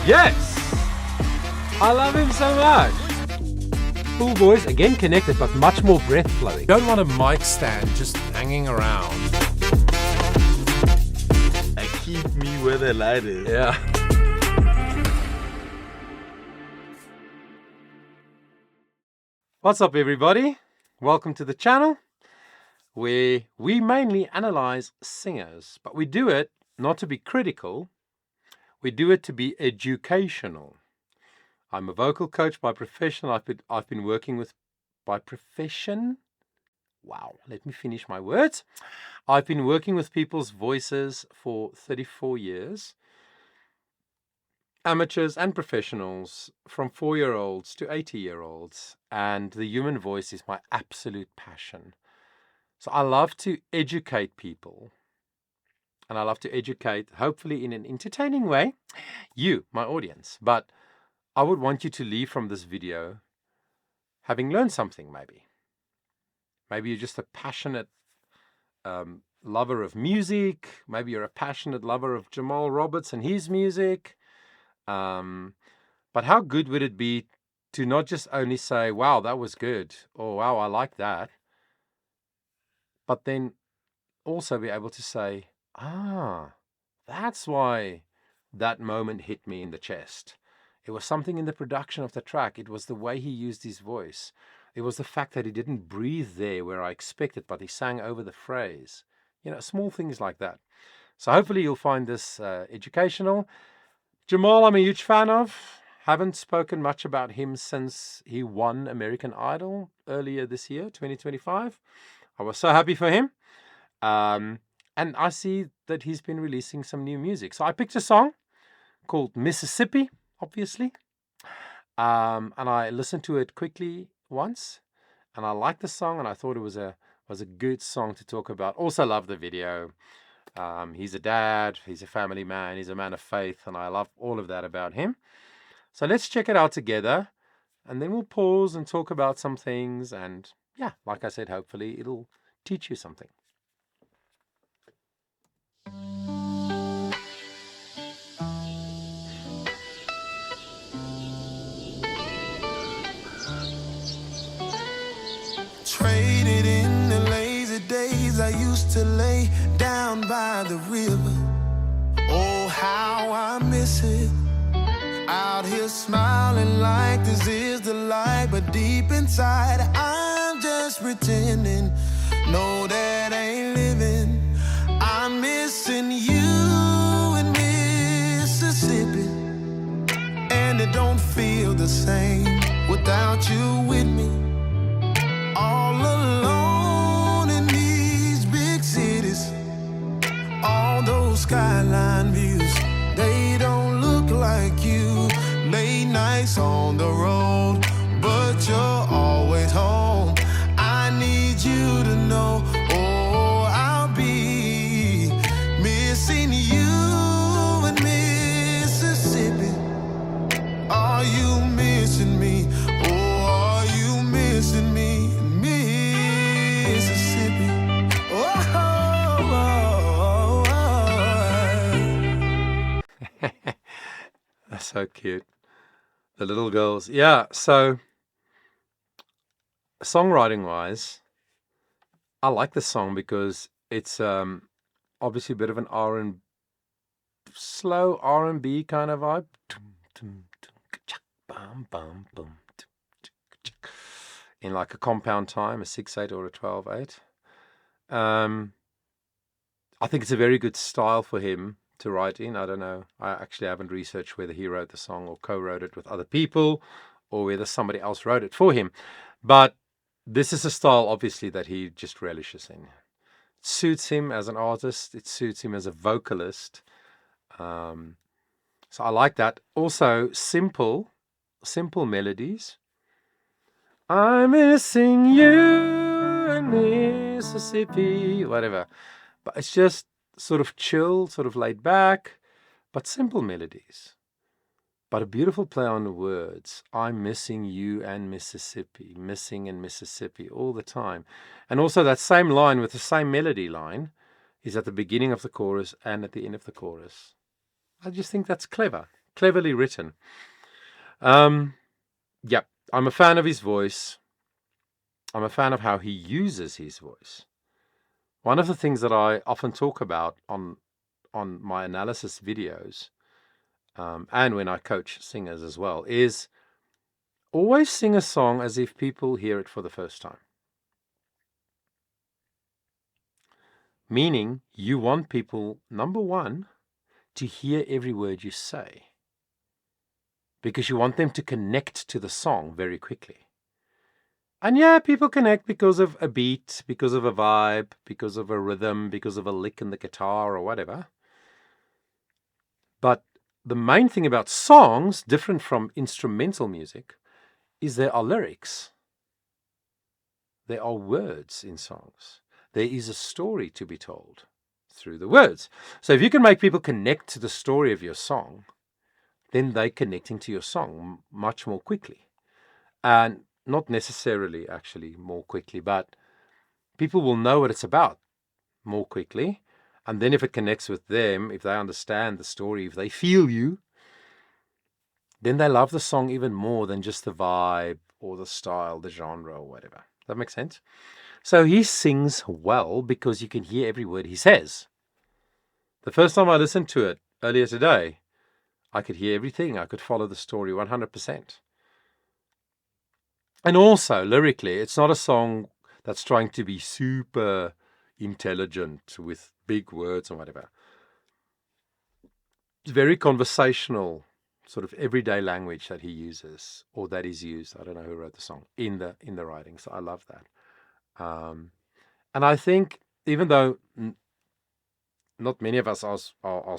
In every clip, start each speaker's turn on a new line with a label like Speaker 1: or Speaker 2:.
Speaker 1: Yes! I love him so much. Full voice, again connected, but much more breath flowing.
Speaker 2: You don't want a mic stand just hanging around.
Speaker 3: They keep me where the light is.
Speaker 1: Yeah. What's up, everybody? Welcome to the channel where we mainly analyze singers, but we do it not to be critical. We do it to be educational. I'm a vocal coach by profession. I've been working with by profession. Wow, let me finish my words. I've been working with people's voices for 34 years. Amateurs and professionals, from 4-year-olds to 80-year-olds, and the human voice is my absolute passion. So I love to educate people, and I love to educate, hopefully in an entertaining way, you, my audience. But I would want you to leave from this video having learned something, maybe. Maybe you're just a passionate lover of music. Maybe you're a passionate lover of JAMAL Roberts and his music. But how good would it be to not just only say, wow, that was good, or wow, I like that, but then also be able to say, that's why that moment hit me in the chest. It was something in the production of the track. It was the way he used his voice. It was the fact that he didn't breathe there where I expected, but he sang over the phrase. You know, small things like that. So hopefully you'll find this educational. Jamal, I'm a huge fan of. Haven't spoken much about him since he won American Idol earlier this year, 2025. I was so happy for him. And I see that he's been releasing some new music. So I picked a song called Mississippi, obviously. And I listened to it quickly once. And I liked the song, and I thought it was a good song to talk about. Also love the video. He's a dad, he's a family man, he's a man of faith, and I love all of that about him. So let's check it out together, and then we'll pause and talk about some things, and yeah, like I said, hopefully it'll teach you something.
Speaker 4: Traded in the lazy days I used to lay down by the river. Oh, how I miss it. Out here smiling like this is the light, but deep inside I'm just pretending. No, that ain't living. I'm missing you in Mississippi, and it don't feel the same without you with me. All alone in these big cities, all those skyline views, they don't look like you. Late nights on the road, but you're always home. I need you to know, oh, I'll be missing you in Mississippi. Are you missing me? Oh, are you missing me? Mississippi.
Speaker 1: That's so cute. The little girls. Yeah, so songwriting wise, I like this song because it's obviously a bit of an slow R&B kind of vibe. In like a compound time, a 6/8 or a 12/8. I think it's a very good style for him to write in. I don't know. I actually haven't researched whether he wrote the song or co-wrote it with other people, or whether somebody else wrote it for him. But this is a style, obviously, that he just relishes in. It suits him as an artist. It suits him as a vocalist. So I like that. Also, simple melodies. I'm missing you in Mississippi, whatever. But it's just sort of chill, sort of laid back, but simple melodies. But a beautiful play on the words. I'm missing you and Mississippi, missing in Mississippi all the time. And also that same line with the same melody line is at the beginning of the chorus and at the end of the chorus. I just think that's clever. cleverly written. Yeah, I'm a fan of his voice. I'm a fan of how he uses his voice. One of the things that I often talk about on my analysis videos, and when I coach singers as well, is always sing a song as if people hear it for the first time. Meaning, you want people, number one, to hear every word you say, because you want them to connect to the song very quickly. And yeah, people connect because of a beat, because of a vibe, because of a rhythm, because of a lick in the guitar or whatever. But the main thing about songs, different from instrumental music, is there are lyrics. There are words in songs. There is a story to be told through the words. So if you can make people connect to the story of your song, then they're connecting to your song much more quickly. And not necessarily actually more quickly, but people will know what it's about more quickly. And then if it connects with them, if they understand the story, if they feel you, then they love the song even more than just the vibe or the style, the genre or whatever. Does that make sense? So he sings well because you can hear every word he says. The first time I listened to it earlier today, I could hear everything. I could follow the story 100%. And also, lyrically, it's not a song that's trying to be super intelligent with big words or whatever. It's very conversational, sort of everyday language that he uses, or that is used. I don't know who wrote the song in the writing. So I love that. And I think even though not many of us are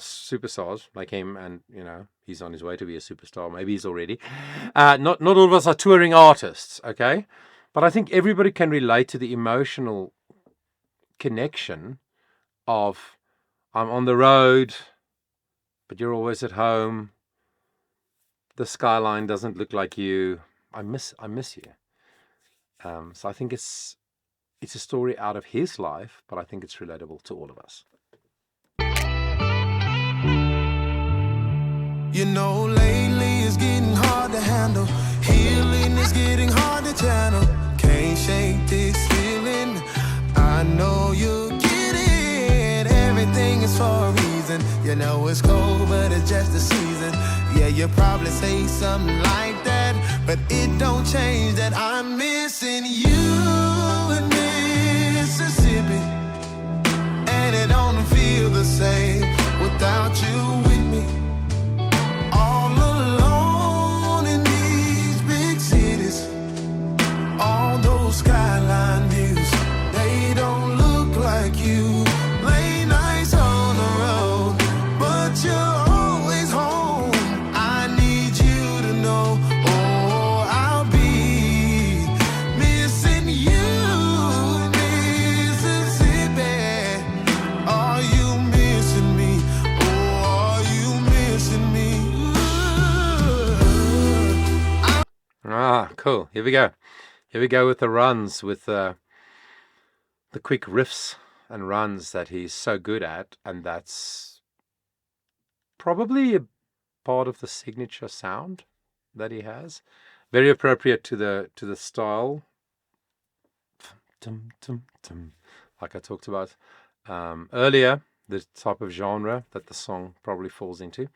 Speaker 1: superstars like him, and he's on his way to be a superstar. Maybe he's already. Not all of us are touring artists, okay? But I think everybody can relate to the emotional connection of I'm on the road, but you're always at home. The skyline doesn't look like you. I miss you. So I think it's a story out of his life, but I think it's relatable to all of us.
Speaker 4: Lately it's getting hard to handle. Healing is getting hard to channel. Can't shake this feeling. I know you get it. Everything is for a reason. It's cold, but it's just the season. Yeah, you probably say something like that, but it don't change that I'm missing you in Mississippi. And it don't feel the same without you with me. All alone in these big cities, all those skyline views, they don't look like you. Late nights on the road, but you're always home. I need you to know, I'll be missing you in Mississippi. Are you missing me? Are you missing me?
Speaker 1: Cool. Here we go. Here we go with the runs, with the quick riffs and runs that he's so good at, and that's probably a part of the signature sound that he has. Very appropriate to the style, like I talked about earlier, the type of genre that the song probably falls into.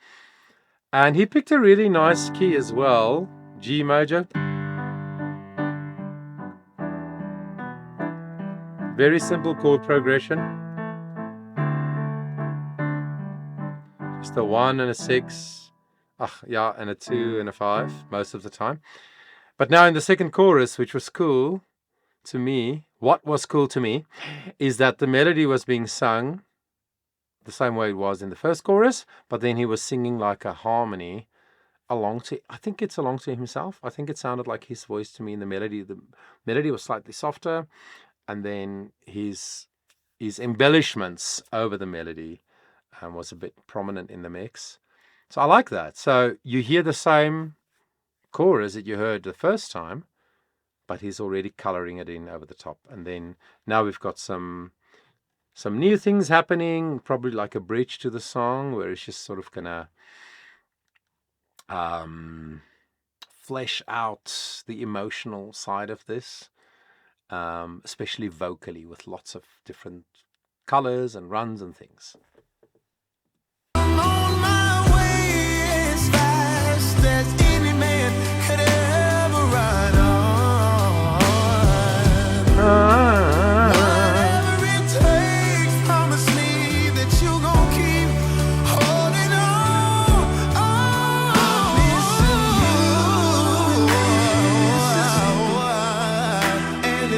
Speaker 1: And he picked a really nice key as well, G major. Very simple chord progression. Just a 1 and a 6. And a 2 and a 5 most of the time. But now in the second chorus, which was cool to me, what was cool to me is that the melody was being sung the same way it was in the first chorus, but then he was singing like a harmony I think it's along to himself. I think it sounded like his voice to me in the melody. The melody was slightly softer, and then his embellishments over the melody was a bit prominent in the mix. So I like that. So you hear the same chorus that you heard the first time, but he's already coloring it in over the top. And then now we've got some new things happening, probably like a bridge to the song, where it's just sort of gonna flesh out the emotional side of this, especially vocally, with lots of different colors and runs and things.
Speaker 4: I'm on my way as fast as any man could ever run on. Whatever it takes, promise me that you gon' keep holding on. I'm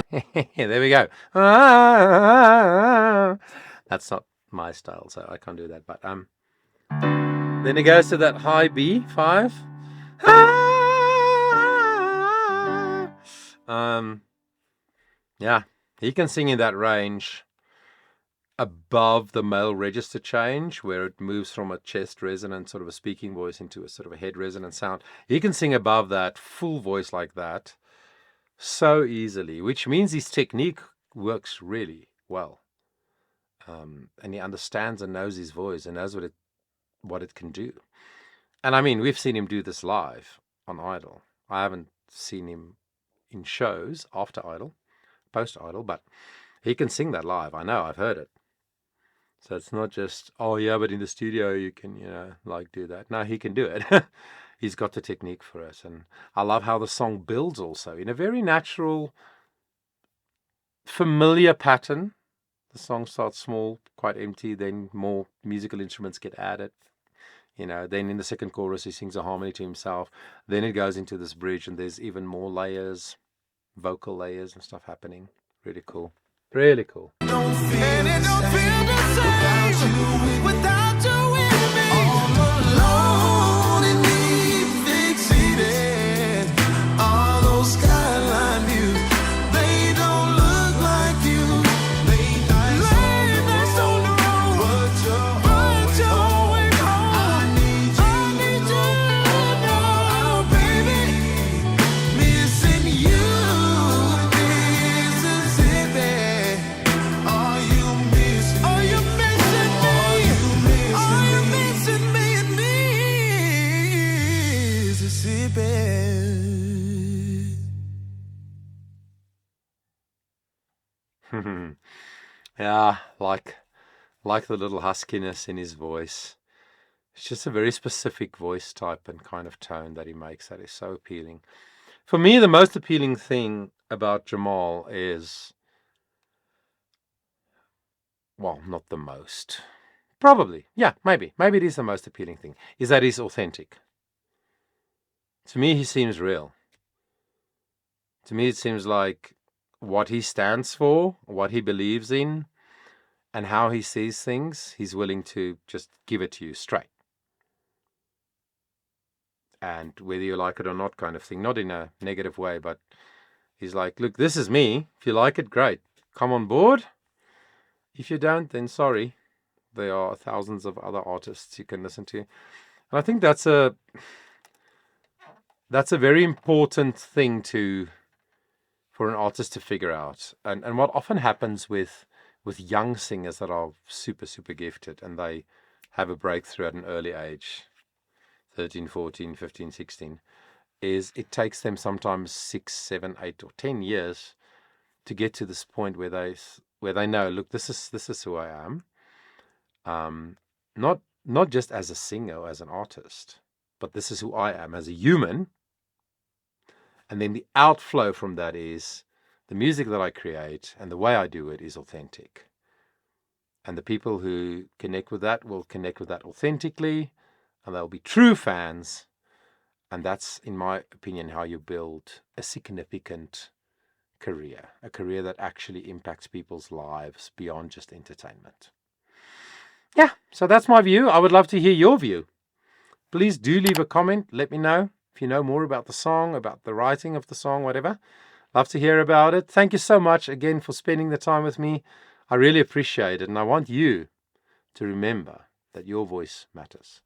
Speaker 4: missing you.
Speaker 1: There we go. That's not my style, so I can't do that. But then it goes to that high B5. Yeah, he can sing in that range above the male register change, where it moves from a chest resonant sort of a speaking voice into a sort of a head resonant sound. He can sing above that, full voice like that, so easily, which means his technique works really well. And he understands and knows his voice and knows what it can do. And I mean, we've seen him do this live on Idol. I haven't seen him in shows after Idol, post Idol, but he can sing that live. I know, I've heard it. So it's not just, oh yeah, but in the studio you can, like do that. No, he can do it. He's got the technique for it. And I love how the song builds also in a very natural, familiar pattern. The song starts small, quite empty, then more musical instruments get added. Then in the second chorus he sings a harmony to himself. Then it goes into this bridge and there's even more layers, vocal layers and stuff happening. Really cool. Really cool.
Speaker 4: Don't feel the same without you with me. All alone in deep fixated. All those skyline views, they don't look like you. They lay next on the road, but you're always home. I need you now, baby. Missing you, Mississippi. Are you missing me? Are you missing me? Are you missing me and Mississippi?
Speaker 1: Yeah, like the little huskiness in his voice. It's just a very specific voice type and kind of tone that he makes that is so appealing. For me, the most appealing thing about Jamal is, well, not the most. Probably. Yeah, maybe. Maybe it is the most appealing thing, is that he's authentic. To me, he seems real. To me, it seems like what he stands for, what he believes in, and how he sees things, he's willing to just give it to you straight. And whether you like it or not kind of thing, not in a negative way, but he's like, look, this is me. If you like it, great. Come on board. If you don't, then sorry. There are thousands of other artists you can listen to. And I think that's a very important thing for an artist to figure out. And what often happens with young singers that are super, super gifted and they have a breakthrough at an early age, 13, 14, 15, 16, is it takes them sometimes 6, 7, 8 or 10 years to get to this point where they know, look, this is who I am. Not just as a singer or as an artist, but this is who I am as a human. And then the outflow from that is the music that I create and the way I do it is authentic. And the people who connect with that will connect with that authentically, and they'll be true fans. And that's, in my opinion, how you build a significant career, a career that actually impacts people's lives beyond just entertainment. Yeah, so that's my view. I would love to hear your view. Please do leave a comment. Let me know if you know more about the song, about the writing of the song, whatever. Love to hear about it. Thank you so much again for spending the time with me. I really appreciate it. And I want you to remember that your voice matters.